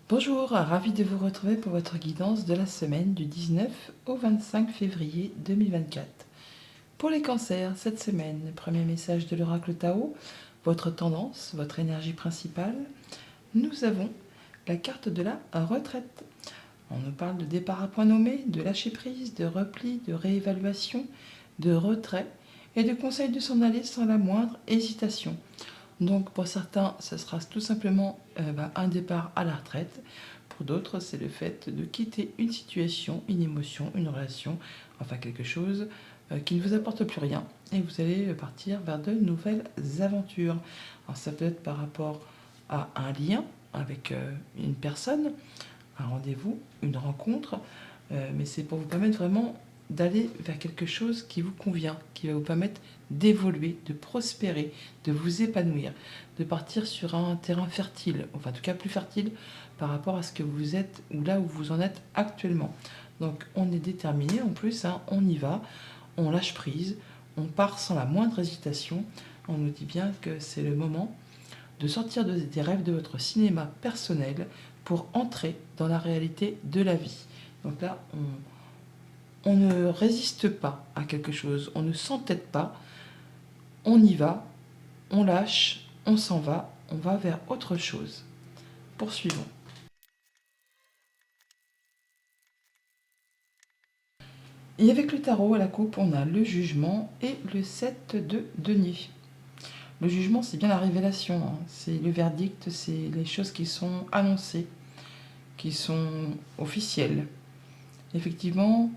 Bonjour, ravi de vous retrouver pour votre guidance de la semaine du 19 au 25 février 2024. Pour les cancers, cette semaine, premier message de l'oracle Tao, votre tendance, votre énergie principale, nous avons la carte de la retraite. On nous parle de départ à point nommé, de lâcher prise, de repli, de réévaluation, de retrait et de conseil de s'en aller sans la moindre hésitation. Donc pour certains, ce sera tout simplement un départ à la retraite. Pour d'autres, c'est le fait de quitter une situation, une émotion, une relation, enfin quelque chose qui ne vous apporte plus rien. Et vous allez partir vers de nouvelles aventures. Alors ça peut être par rapport à un lien avec une personne, un rendez-vous, une rencontre, mais c'est pour vous permettre vraiment d'aller vers quelque chose qui vous convient, qui va vous permettre d'évoluer, de prospérer, de vous épanouir, de partir sur un terrain fertile, enfin en tout cas plus fertile par rapport à ce que vous êtes ou là où vous en êtes actuellement. Donc on est déterminé en plus, on y va, on lâche prise, on part sans la moindre hésitation. On nous dit bien que c'est le moment de sortir des rêves de votre cinéma personnel pour entrer dans la réalité de la vie. Donc là, on ne résiste pas à quelque chose, on ne s'entête pas, on y va, on lâche, on s'en va, on va vers autre chose. Poursuivons. Et avec le tarot à la coupe, on a le jugement et le 7 de denier. Le jugement, c'est bien la révélation, c'est le verdict, c'est les choses qui sont annoncées, qui sont officielles. Effectivement,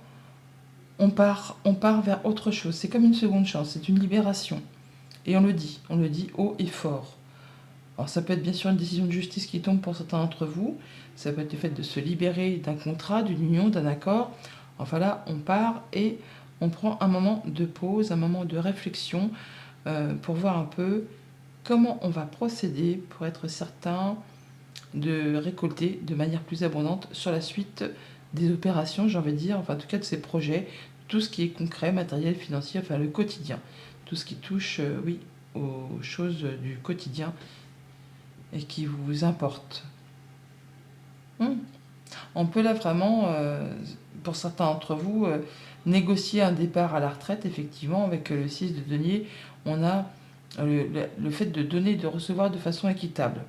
on part vers autre chose. C'est comme une seconde chance, c'est une libération. Et on le dit haut et fort. Alors ça peut être bien sûr une décision de justice qui tombe pour certains d'entre vous, ça peut être le fait de se libérer d'un contrat, d'une union, d'un accord. Enfin là, on part et on prend un moment de pause, un moment de réflexion pour voir un peu comment on va procéder pour être certain de récolter de manière plus abondante sur la suite des opérations, j'ai envie de dire, enfin en tout cas de ces projets, tout ce qui est concret, matériel, financier, enfin le quotidien, tout ce qui touche, aux choses du quotidien et qui vous importent. On peut là vraiment, pour certains d'entre vous, négocier un départ à la retraite, effectivement, avec le 6 de denier, on a le fait de donner et de recevoir de façon équitable.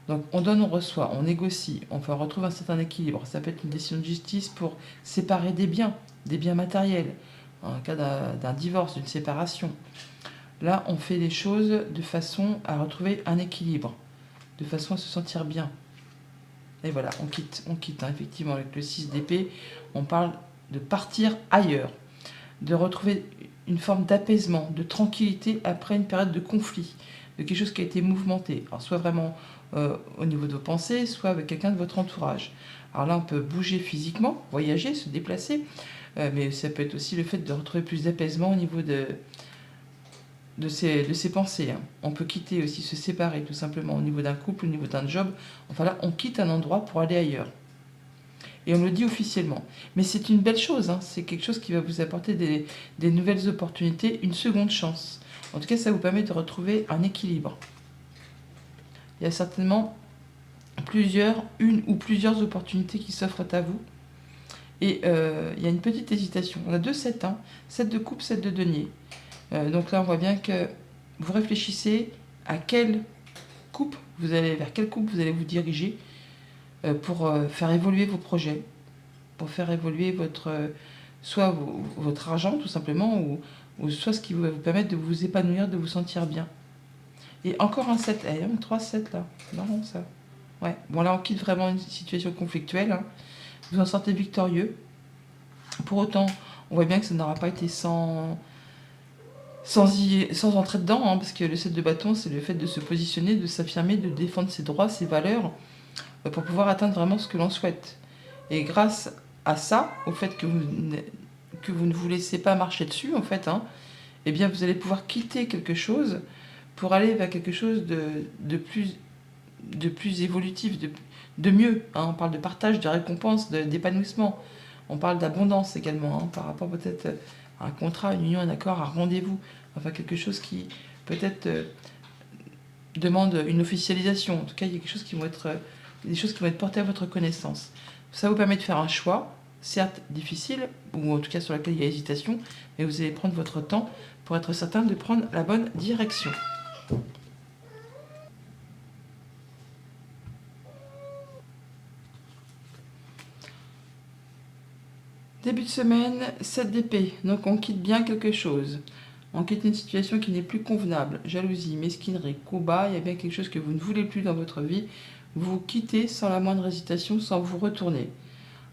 Donc on donne, on reçoit, on négocie, on retrouve un certain équilibre. Ça peut être une décision de justice pour séparer des biens matériels, en cas d'un divorce, d'une séparation. Là, on fait les choses de façon à retrouver un équilibre, de façon à se sentir bien. Et voilà, on quitte, effectivement, avec le 6 d'épée, on parle de partir ailleurs, de retrouver une forme d'apaisement, de tranquillité après une période de conflit, de quelque chose qui a été mouvementé. Alors soit vraiment au niveau de vos pensées, soit avec quelqu'un de votre entourage. Alors là, on peut bouger physiquement, voyager, se déplacer, mais ça peut être aussi le fait de retrouver plus d'apaisement au niveau de ses pensées. On peut quitter aussi, se séparer tout simplement au niveau d'un couple, au niveau d'un job. Enfin là, on quitte un endroit pour aller ailleurs. Et on le dit officiellement. Mais c'est une belle chose, c'est quelque chose qui va vous apporter des nouvelles opportunités, une seconde chance. En tout cas, ça vous permet de retrouver un équilibre. Il y a certainement une ou plusieurs opportunités qui s'offrent à vous. Et il y a une petite hésitation. On a 2 7, 7 de coupe, 7 de denier. Donc là, on voit bien que vous réfléchissez à quelle vers quelle coupe vous allez vous diriger pour faire évoluer vos projets, pour faire évoluer soit votre argent tout simplement, ou soit ce qui va vous permettre de vous épanouir, de vous sentir bien. Et encore un 7, 3 7 là, marrant ça. Ouais, bon là on quitte vraiment une situation conflictuelle, vous en sortez victorieux. Pour autant, on voit bien que ça n'aura pas été sans entrer dedans, parce que le 7 de bâton, c'est le fait de se positionner, de s'affirmer, de défendre ses droits, ses valeurs, pour pouvoir atteindre vraiment ce que l'on souhaite. Et grâce à ça, au fait que vous ne vous laissez pas marcher dessus, en fait, eh bien vous allez pouvoir quitter quelque chose pour aller vers quelque chose de plus évolutif, de mieux. On parle de partage, de récompense, d'épanouissement. On parle d'abondance également, par rapport peut-être à un contrat, une union, un accord, un rendez-vous. Enfin, quelque chose qui peut-être demande une officialisation. En tout cas, il y a quelque chose qui va être des choses qui vont être portées à votre connaissance. Ça vous permet de faire un choix, certes difficile, ou en tout cas sur lequel il y a hésitation, mais vous allez prendre votre temps pour être certain de prendre la bonne direction. Début de semaine, 7 d'épée, donc on quitte bien quelque chose. On quitte une situation qui n'est plus convenable. Jalousie, mesquinerie, combat, il y a bien quelque chose que vous ne voulez plus dans votre vie. Vous quittez sans la moindre hésitation, sans vous retourner.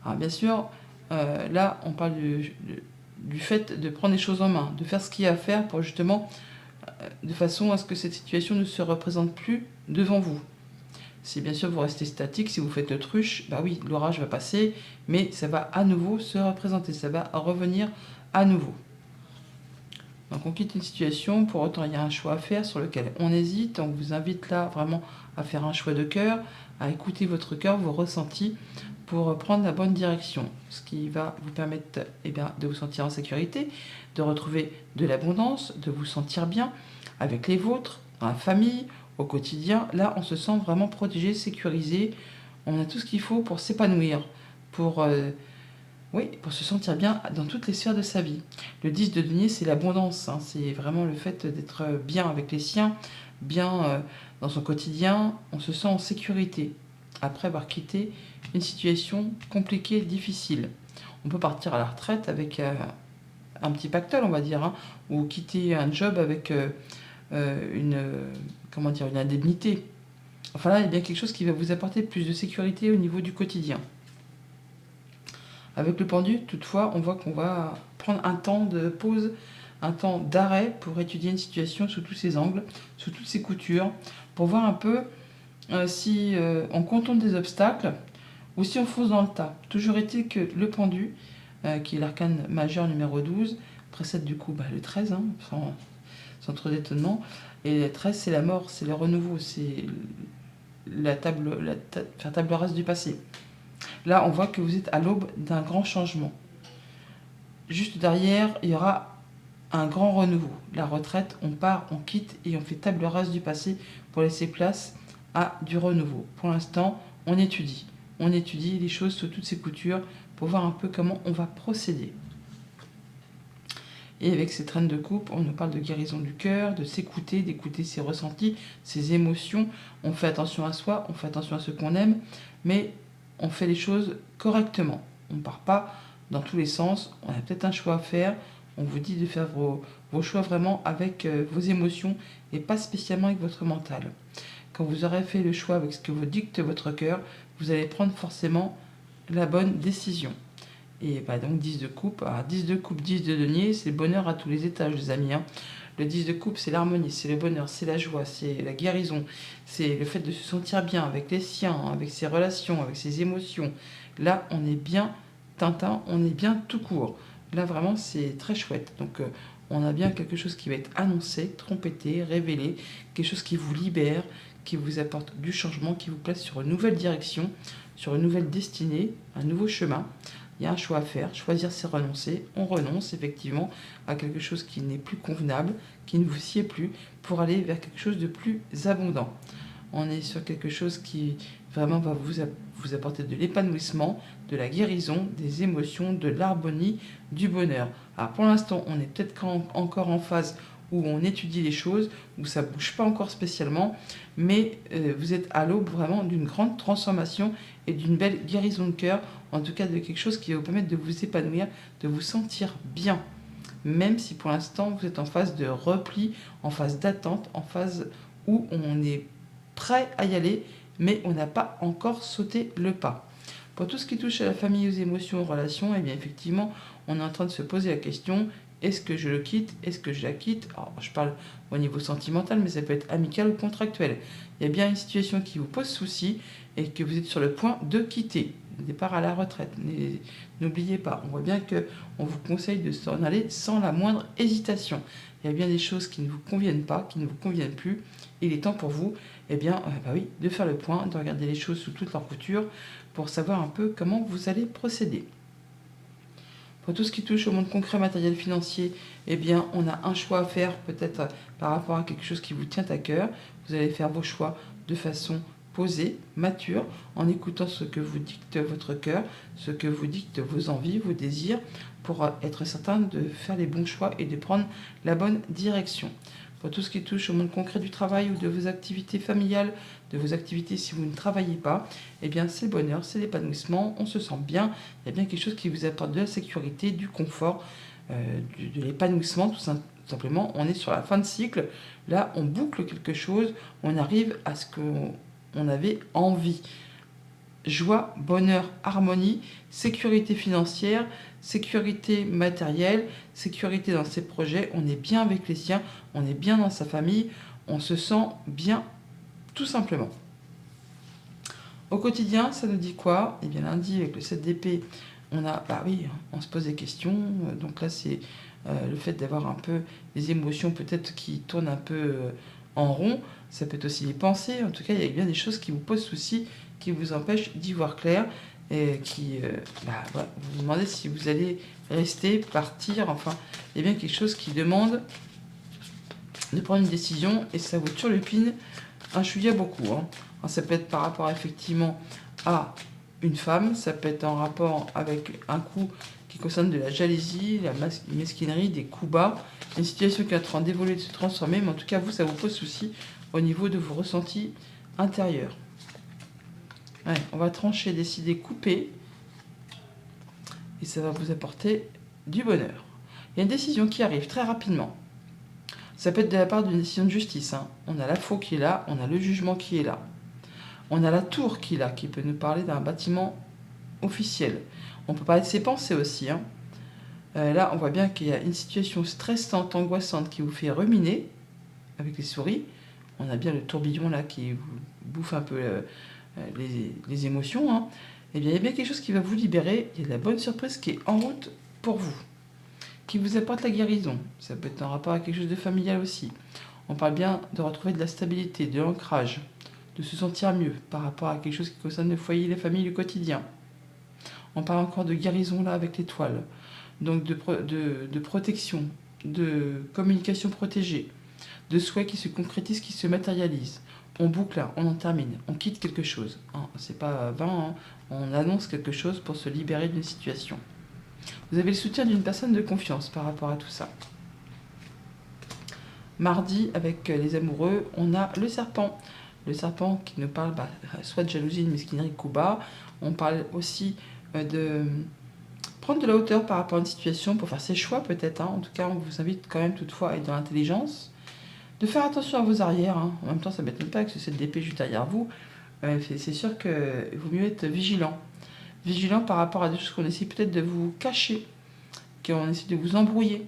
Alors bien sûr, là, on parle du fait de prendre les choses en main, de faire ce qu'il y a à faire pour justement, de façon à ce que cette situation ne se représente plus devant vous. Si bien sûr vous restez statique, si vous faites l'autruche, bah oui, l'orage va passer, mais ça va à nouveau se représenter, ça va revenir à nouveau. Donc on quitte une situation, pour autant il y a un choix à faire sur lequel on hésite, on vous invite là vraiment à faire un choix de cœur, à écouter votre cœur, vos ressentis, pour prendre la bonne direction, ce qui va vous permettre de vous sentir en sécurité, de retrouver de l'abondance, de vous sentir bien avec les vôtres, dans la famille, au quotidien. Là, on se sent vraiment protégé, sécurisé. On a tout ce qu'il faut pour s'épanouir, pour, pour se sentir bien dans toutes les sphères de sa vie. Le 10 de denier, c'est l'abondance. Hein. C'est vraiment le fait d'être bien avec les siens, bien dans son quotidien. On se sent en sécurité après avoir quitté une situation compliquée, difficile. On peut partir à la retraite avec un petit pactole, on va dire, hein, ou quitter un job avec une indemnité. Enfin là, il y a bien quelque chose qui va vous apporter plus de sécurité au niveau du quotidien. Avec le pendu, toutefois, on voit qu'on va prendre un temps de pause, un temps d'arrêt pour étudier une situation sous tous ses angles, sous toutes ses coutures, pour voir un peu si on contourne des obstacles ou si on fonce dans le tas. Toujours est-il que le pendu, qui est l'arcane majeur numéro 12, précède du coup le 13, hein, sans trop d'étonnement. Et le 13, c'est la mort, c'est le renouveau, c'est faire table rase du passé. Là, on voit que vous êtes à l'aube d'un grand changement. Juste derrière, il y aura un grand renouveau. La retraite, on part, on quitte et on fait table rase du passé pour laisser place à du renouveau. Pour l'instant, on étudie. On étudie les choses sous toutes ses coutures pour voir un peu comment on va procéder. Et avec cette reine de coupe, on nous parle de guérison du cœur, de s'écouter, d'écouter ses ressentis, ses émotions. On fait attention à soi, on fait attention à ce qu'on aime, mais on fait les choses correctement. On ne part pas dans tous les sens, on a peut-être un choix à faire. On vous dit de faire vos choix vraiment avec vos émotions et pas spécialement avec votre mental. Quand vous aurez fait le choix avec ce que vous dicte votre cœur, vous allez prendre forcément la bonne décision. Et donc 10 de coupe, 10 de coupe, 10 de denier, c'est le bonheur à tous les étages, les amis. Hein. Le 10 de coupe, c'est l'harmonie, c'est le bonheur, c'est la joie, c'est la guérison, c'est le fait de se sentir bien avec les siens, avec ses relations, avec ses émotions. Là, on est bien Tintin, on est bien tout court. Là, vraiment, c'est très chouette. Donc, on a bien quelque chose qui va être annoncé, trompetté, révélé, quelque chose qui vous libère, qui vous apporte du changement, qui vous place sur une nouvelle direction, sur une nouvelle destinée, un nouveau chemin. Il y a un choix à faire. Choisir, c'est renoncer. On renonce effectivement à quelque chose qui n'est plus convenable, qui ne vous sied plus, pour aller vers quelque chose de plus abondant. On est sur quelque chose qui vraiment va vous apporter de l'épanouissement, de la guérison, des émotions, de l'harmonie, du bonheur. Alors pour l'instant, on est peut-être encore en phase où on étudie les choses, où ça ne bouge pas encore spécialement, mais vous êtes à l'aube vraiment d'une grande transformation et d'une belle guérison de cœur, en tout cas de quelque chose qui va vous permettre de vous épanouir, de vous sentir bien, même si pour l'instant vous êtes en phase de repli, en phase d'attente, en phase où on est prêt à y aller, mais on n'a pas encore sauté le pas. Pour tout ce qui touche à la famille, aux émotions, aux relations, et bien effectivement, on est en train de se poser la question, est-ce que je le quitte? Est-ce que je la quitte? Alors, je parle au niveau sentimental, mais ça peut être amical ou contractuel. Il y a bien une situation qui vous pose souci et que vous êtes sur le point de quitter. Le départ à la retraite. N'oubliez pas, on voit bien qu'on vous conseille de s'en aller sans la moindre hésitation. Il y a bien des choses qui ne vous conviennent pas, qui ne vous conviennent plus. Il est temps pour vous de faire le point, de regarder les choses sous toutes leurs coutures pour savoir un peu comment vous allez procéder. Pour tout ce qui touche au monde concret, matériel, financier, on a un choix à faire peut-être par rapport à quelque chose qui vous tient à cœur. Vous allez faire vos choix de façon posé, mature, en écoutant ce que vous dicte votre cœur, ce que vous dictent vos envies, vos désirs, pour être certain de faire les bons choix et de prendre la bonne direction. Pour tout ce qui touche au monde concret du travail ou de vos activités familiales, de vos activités si vous ne travaillez pas, eh bien c'est le bonheur, c'est l'épanouissement, on se sent bien, il y a bien quelque chose qui vous apporte de la sécurité, du confort, de l'épanouissement tout simplement. On est sur la fin de cycle, là on boucle quelque chose, on arrive à ce qu'on avait envie. Joie, bonheur, harmonie, sécurité financière, sécurité matérielle, sécurité dans ses projets, on est bien avec les siens, on est bien dans sa famille, on se sent bien tout simplement. Au quotidien, ça nous dit quoi? Eh bien lundi, avec le 7 d'épée, on a, bah oui, on se pose des questions, donc là c'est le fait d'avoir un peu des émotions peut-être qui tournent un peu en rond, ça peut être aussi les pensées, en tout cas il y a bien des choses qui vous posent souci, qui vous empêchent d'y voir clair, et qui, voilà, vous vous demandez si vous allez rester, partir, enfin, il y a bien quelque chose qui demande de prendre une décision, et ça vous turlupine un chouïa beaucoup. Hein. Alors, ça peut être par rapport effectivement à une femme, ça peut être en rapport avec un coup qui concerne de la jalousie, la mesquinerie, des coups bas, une situation qui est en train d'évoluer, de se transformer, mais en tout cas, vous, ça vous pose souci au niveau de vos ressentis intérieurs. Ouais, on va trancher, décider, couper, et ça va vous apporter du bonheur. Il y a une décision qui arrive très rapidement. Ça peut être de la part d'une décision de justice. Hein. On a la faux qui est là, on a le jugement qui est là. On a la tour qui est là, qui peut nous parler d'un bâtiment officiel. On peut parler de ses pensées aussi. Hein. Là, on voit bien qu'il y a une situation stressante, angoissante qui vous fait ruminer avec les souris. On a bien le tourbillon là qui vous bouffe un peu les émotions. Hein. Eh bien, il y a bien quelque chose qui va vous libérer. Il y a de la bonne surprise qui est en route pour vous, qui vous apporte la guérison. Ça peut être en rapport avec quelque chose de familial aussi. On parle bien de retrouver de la stabilité, de l'ancrage, de se sentir mieux par rapport à quelque chose qui concerne le foyer, les familles, le quotidien. On parle encore de guérison là avec l'étoile, donc de protection, de communication protégée, de souhaits qui se concrétisent, qui se matérialisent. On boucle là, on en termine, on quitte quelque chose. Hein, c'est pas vain, hein, on annonce quelque chose pour se libérer d'une situation. Vous avez le soutien d'une personne de confiance par rapport à tout ça. Mardi, avec les amoureux, on a le serpent. Le serpent qui nous parle soit de jalousie, de mesquinerie, coup bas. On parle aussi de prendre de la hauteur par rapport à une situation pour faire ses choix peut-être. Hein. En tout cas, on vous invite quand même toutefois à être dans l'intelligence. De faire attention à vos arrières. Hein. En même temps, ça ne m'étonne pas avec ce 7 d'épée juste derrière vous. C'est sûr qu'il vaut mieux être vigilant. Vigilant par rapport à des choses qu'on essaie peut-être de vous cacher, qu'on essaie de vous embrouiller.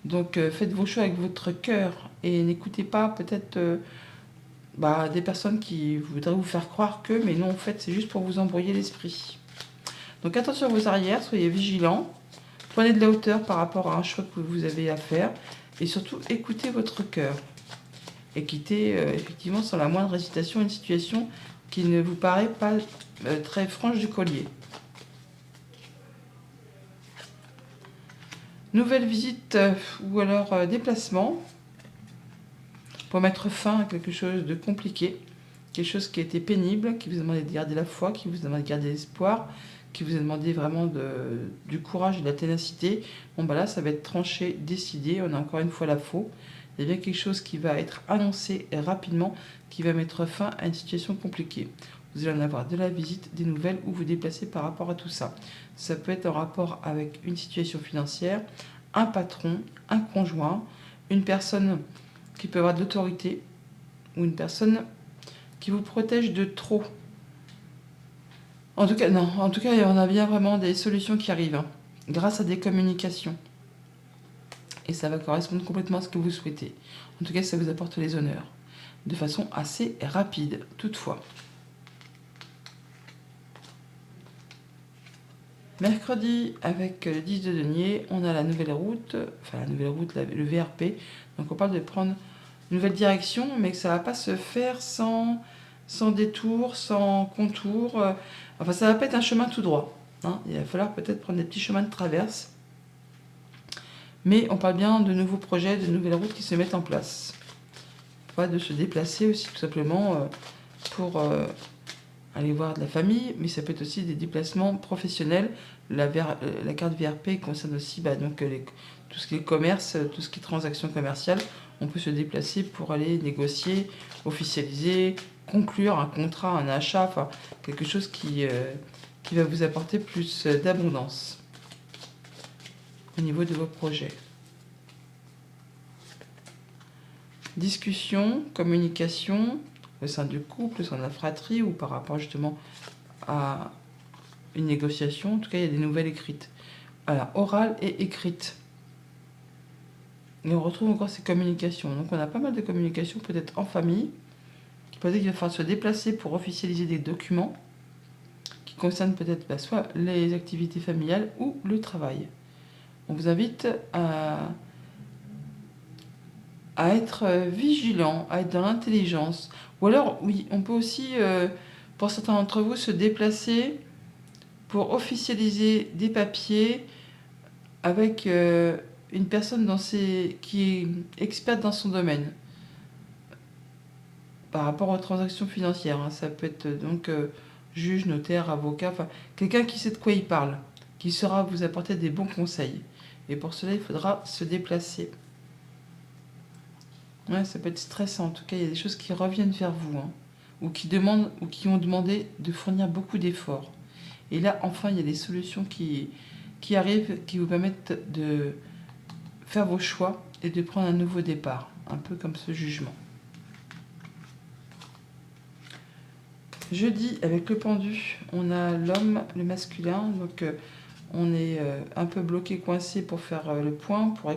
Donc faites vos choix avec votre cœur et n'écoutez pas peut-être des personnes qui voudraient vous faire croire que, mais non, en fait, c'est juste pour vous embrouiller l'esprit. Donc attention à vos arrières, soyez vigilants, prenez de la hauteur par rapport à un choix que vous avez à faire et surtout écoutez votre cœur et quittez effectivement sans la moindre hésitation une situation qui ne vous paraît pas très franche du collier. Nouvelle visite ou alors déplacement pour mettre fin à quelque chose de compliqué, quelque chose qui a été pénible, qui vous a demandé de garder la foi, qui vous a demandé de garder l'espoir, qui vous a demandé vraiment du courage et de la ténacité. Bon là, ça va être tranché, décidé, on a encore une fois la faux. Il y a bien quelque chose qui va être annoncé rapidement, qui va mettre fin à une situation compliquée. Vous allez en avoir de la visite, des nouvelles ou vous déplacer par rapport à tout ça. Ça peut être en rapport avec une situation financière, un patron, un conjoint, une personne qui peut avoir de l'autorité ou une personne qui vous protège de trop. En tout cas, on a bien vraiment des solutions qui arrivent grâce à des communications. Et ça va correspondre complètement à ce que vous souhaitez. En tout cas, ça vous apporte les honneurs. De façon assez rapide, toutefois. Mercredi, avec le 10 de denier, on a la nouvelle route, le VRP. Donc on parle de prendre une nouvelle direction, mais que ça ne va pas se faire sans détour, sans contour. Enfin, ça ne va pas être un chemin tout droit. Hein. Il va falloir peut-être prendre des petits chemins de traverse. Mais on parle bien de nouveaux projets, de nouvelles routes qui se mettent en place. Pas de se déplacer aussi, tout simplement, pour aller voir de la famille, mais ça peut être aussi des déplacements professionnels. La carte VRP concerne aussi donc, tout ce qui est commerce, tout ce qui est transactions commerciales. On peut se déplacer pour aller négocier, officialiser, conclure un contrat, un achat, enfin quelque chose qui va vous apporter plus d'abondance au niveau de vos projets. Discussion, communication au sein du couple, au sein de la fratrie ou par rapport justement à une négociation. En tout cas, il y a des nouvelles écrites. Alors, orale et écrite. Et on retrouve encore ces communications. Donc, on a pas mal de communications, peut-être en famille. Peut-être qu'il va falloir se déplacer pour officialiser des documents qui concernent peut-être soit les activités familiales ou le travail. On vous invite à être vigilant, à être dans l'intelligence. Ou alors, oui, on peut aussi, pour certains d'entre vous, se déplacer pour officialiser des papiers avec une personne qui est experte dans son domaine par rapport aux transactions financières. Ça peut être donc juge, notaire, avocat, enfin quelqu'un qui sait de quoi il parle, qui saura vous apporter des bons conseils. Et pour cela, il faudra se déplacer. Ouais, ça peut être stressant. En tout cas, il y a des choses qui reviennent vers vous, ou qui ont demandé de fournir beaucoup d'efforts. Et là, enfin, il y a des solutions qui arrivent, qui vous permettent de faire vos choix et de prendre un nouveau départ, un peu comme ce jugement. Jeudi, avec le pendu, on a l'homme, le masculin, donc on est un peu bloqué, coincé pour faire le point, pour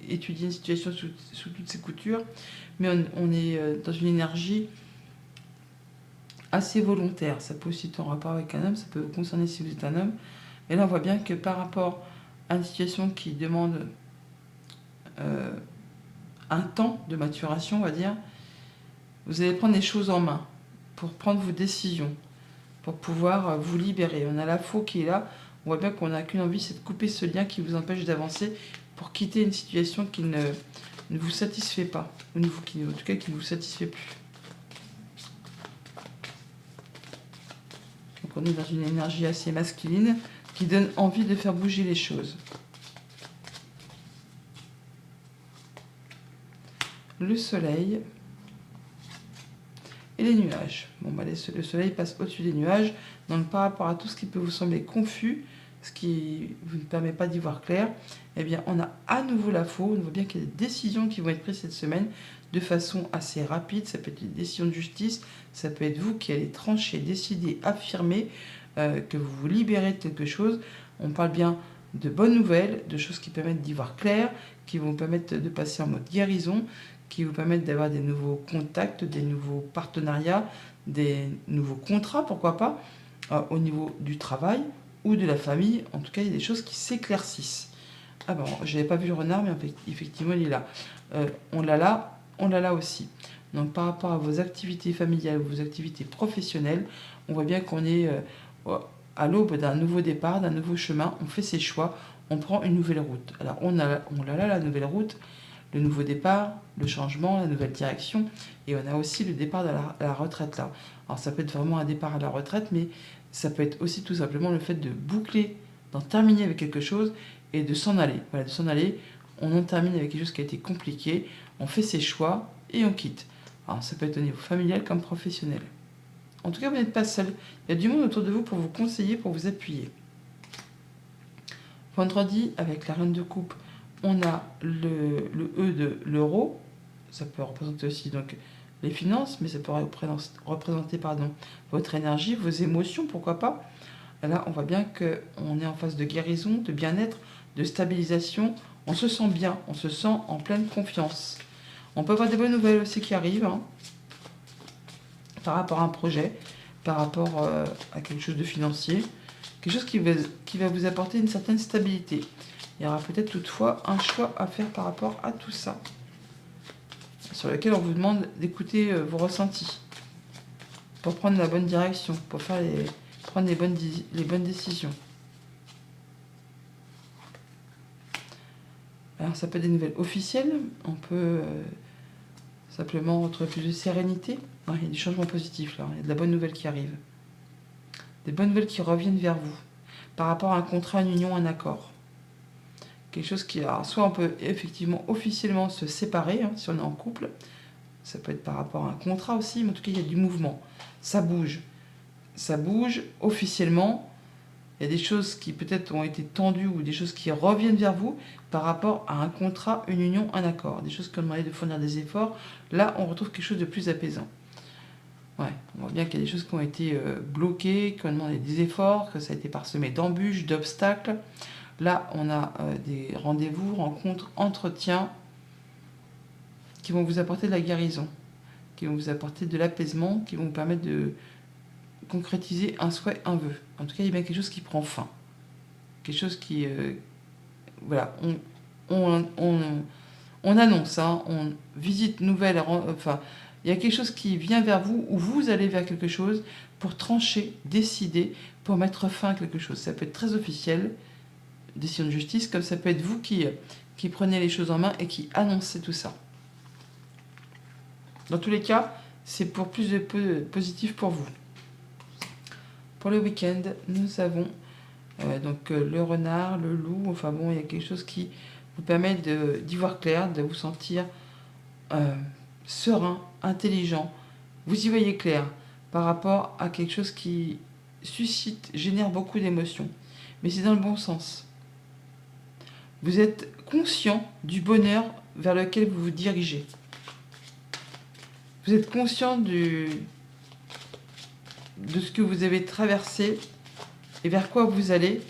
étudier une situation sous toutes ses coutures, mais on est dans une énergie assez volontaire. Ça peut aussi être en rapport avec un homme, ça peut vous concerner si vous êtes un homme. Et là, on voit bien que par rapport à une situation qui demande un temps de maturation, on va dire, vous allez prendre les choses en main pour prendre vos décisions, pour pouvoir vous libérer. On a la faux qui est là, on voit bien qu'on n'a qu'une envie, c'est de couper ce lien qui vous empêche d'avancer pour quitter une situation qui ne vous satisfait pas, en tout cas qui ne vous satisfait plus. Donc on est dans une énergie assez masculine qui donne envie de faire bouger les choses. Le soleil et les nuages. Le soleil passe au-dessus des nuages, donc par rapport à tout ce qui peut vous sembler confus, ce qui vous ne permet pas d'y voir clair, eh bien on a à nouveau la faux. On voit bien qu'il y a des décisions qui vont être prises cette semaine de façon assez rapide. Ça peut être une décision de justice, ça peut être vous qui allez trancher, décider, affirmer que vous vous libérez de quelque chose. On parle bien de bonnes nouvelles, de choses qui permettent d'y voir clair, qui vont vous permettre de passer en mode guérison, qui vous permettent d'avoir des nouveaux contacts, des nouveaux partenariats, des nouveaux contrats, pourquoi pas, au niveau du travail ou de la famille. En tout cas, il y a des choses qui s'éclaircissent. Ah bon, je n'avais pas vu le renard, mais effectivement, il est là. On l'a là aussi. Donc, par rapport à vos activités familiales, vos activités professionnelles, on voit bien qu'on est à l'aube d'un nouveau départ, d'un nouveau chemin. On fait ses choix, on prend une nouvelle route. Alors, on a là la nouvelle route, le nouveau départ, le changement, la nouvelle direction, et on a aussi le départ à la retraite là. Alors ça peut être vraiment un départ à la retraite, mais ça peut être aussi tout simplement le fait de boucler, d'en terminer avec quelque chose et de s'en aller. Voilà, de s'en aller, on en termine avec quelque chose qui a été compliqué, on fait ses choix et on quitte. Alors ça peut être au niveau familial comme professionnel. En tout cas, vous n'êtes pas seul. Il y a du monde autour de vous pour vous conseiller, pour vous appuyer. Vendredi, avec la reine de coupe, on a le E de l'euro. Ça peut représenter aussi donc les finances, mais ça peut représenter votre énergie, vos émotions, pourquoi pas. Et là, on voit bien qu'on est en phase de guérison, de bien-être, de stabilisation. On se sent bien, on se sent en pleine confiance. On peut avoir des bonnes nouvelles aussi qui arrivent, par rapport à un projet, par rapport à quelque chose de financier, quelque chose qui va vous apporter une certaine stabilité. Il y aura peut-être toutefois un choix à faire par rapport à tout ça, sur lequel on vous demande d'écouter vos ressentis, pour prendre la bonne direction, pour prendre les bonnes décisions. Alors ça peut être des nouvelles officielles, Simplement, retrouver plus de sérénité. Ouais, il y a des changements positifs là, il y a de la bonne nouvelle qui arrive. Des bonnes nouvelles qui reviennent vers vous. Par rapport à un contrat, une union, un accord. Quelque chose qui... Alors, soit on peut effectivement officiellement se séparer, hein, si on est en couple. Ça peut être par rapport à un contrat aussi, mais en tout cas, il y a du mouvement. Ça bouge. Ça bouge officiellement. Il y a des choses qui peut-être ont été tendues ou des choses qui reviennent vers vous par rapport à un contrat, une union, un accord. Des choses qui ont demandé de fournir des efforts. Là, on retrouve quelque chose de plus apaisant. Ouais, on voit bien qu'il y a des choses qui ont été bloquées, qui ont demandé des efforts, que ça a été parsemé d'embûches, d'obstacles. Là, on a des rendez-vous, rencontres, entretiens qui vont vous apporter de la guérison, qui vont vous apporter de l'apaisement, qui vont vous permettre de concrétiser un souhait, un vœu. En tout cas, il y a bien quelque chose qui prend fin. Quelque chose qui... voilà, on annonce, hein, on visite nouvelle... Enfin, il y a quelque chose qui vient vers vous, ou vous allez vers quelque chose pour trancher, décider, pour mettre fin à quelque chose. Ça peut être très officiel, décision de justice, comme ça peut être vous qui prenez les choses en main et qui annoncez tout ça. Dans tous les cas, c'est pour plus de positif pour vous. Pour le week-end, nous avons le renard, le loup, enfin bon, il y a quelque chose qui vous permet d'y voir clair, de vous sentir serein, intelligent. Vous y voyez clair par rapport à quelque chose qui génère beaucoup d'émotions. Mais c'est dans le bon sens. Vous êtes conscient du bonheur vers lequel vous vous dirigez. Vous êtes conscient de ce que vous avez traversé et vers quoi vous allez.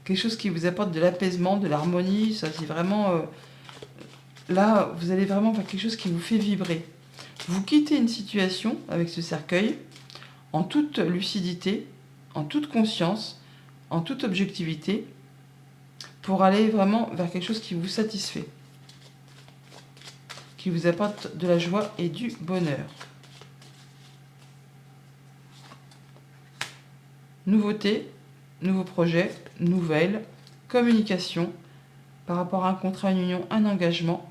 Quelque chose qui vous apporte de l'apaisement, de l'harmonie. Ça, c'est vraiment... là, vous allez vraiment faire quelque chose qui vous fait vibrer. Vous quittez une situation avec ce cercueil en toute lucidité, en toute conscience, en toute objectivité, pour aller vraiment vers quelque chose qui vous satisfait, qui vous apporte de la joie et du bonheur. Nouveauté, nouveau projet, nouvelle, communication, par rapport à un contrat, une union, un engagement.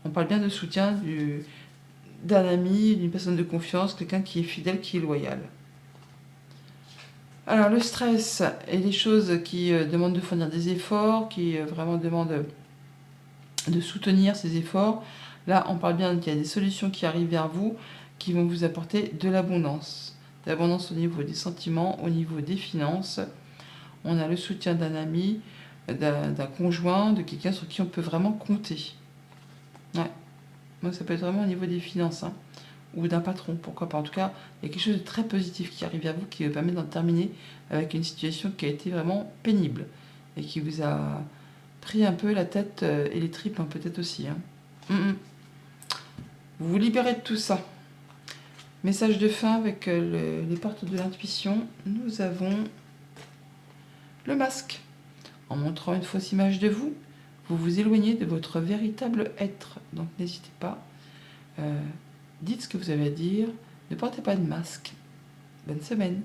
On parle bien de soutien d'un ami, d'une personne de confiance, quelqu'un qui est fidèle, qui est loyal. Alors le stress et les choses qui demandent de fournir des efforts, qui vraiment demandent de soutenir ces efforts, là on parle bien qu'il y a des solutions qui arrivent vers vous, qui vont vous apporter de l'abondance. De l'abondance au niveau des sentiments, au niveau des finances. On a le soutien d'un ami, d'un conjoint, de quelqu'un sur qui on peut vraiment compter. Ouais. Moi, ça peut être vraiment au niveau des finances, hein, ou d'un patron, pourquoi pas. En tout cas, il y a quelque chose de très positif qui arrive à vous, qui vous permet d'en terminer avec une situation qui a été vraiment pénible et qui vous a pris un peu la tête et les tripes, hein, peut-être aussi. Hein. Vous vous libérez de tout ça. Message de fin avec les portes de l'intuition. Nous avons le masque. En montrant une fausse image de vous, vous vous éloignez de votre véritable être. Donc n'hésitez pas. Dites ce que vous avez à dire. Ne portez pas de masque. Bonne semaine.